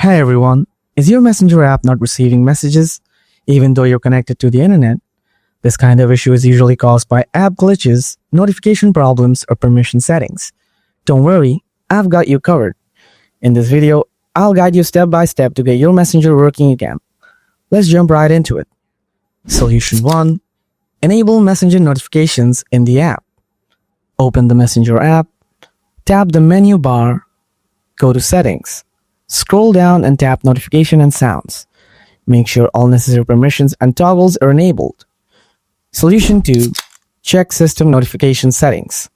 Hey everyone, is your Messenger app not receiving messages even though you're connected to the internet? This kind of issue is usually caused by app glitches, notification problems, or permission settings. Don't worry, I've got you covered. In this video, I'll guide you step by step to get your Messenger working again. Let's jump right into it. Solution 1. Enable Messenger notifications in the app. Open the Messenger app, tap the menu bar, go to Settings. Scroll down and tap Notification and Sounds. Make sure all necessary permissions and toggles are enabled. Solution 2. Check System Notification Settings.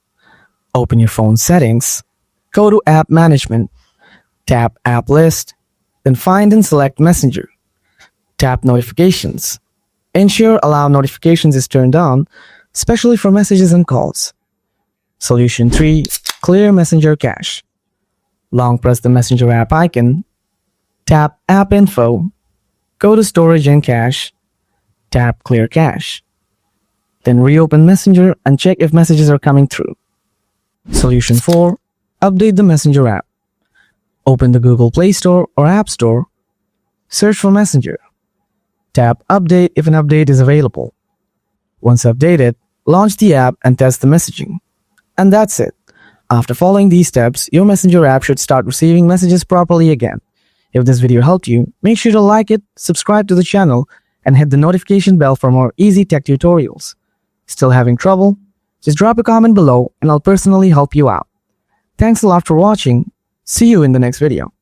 Open your phone settings, go to App Management, tap App List, then find and select Messenger. Tap Notifications. Ensure Allow Notifications is turned on, especially for messages and calls. Solution 3. Clear Messenger Cache. Long press the Messenger app icon, tap App Info, go to Storage and Cache, tap Clear Cache. Then reopen Messenger and check if messages are coming through. Solution 4. Update the Messenger app. Open the Google Play Store or App Store, search for Messenger. Tap Update if an update is available. Once updated, launch the app and test the messaging. And that's it. After following these steps, your Messenger app should start receiving messages properly again. If this video helped you, make sure to like it, subscribe to the channel, and hit the notification bell for more easy tech tutorials. Still having trouble? Just drop a comment below and I'll personally help you out. Thanks a lot for watching. See you in the next video.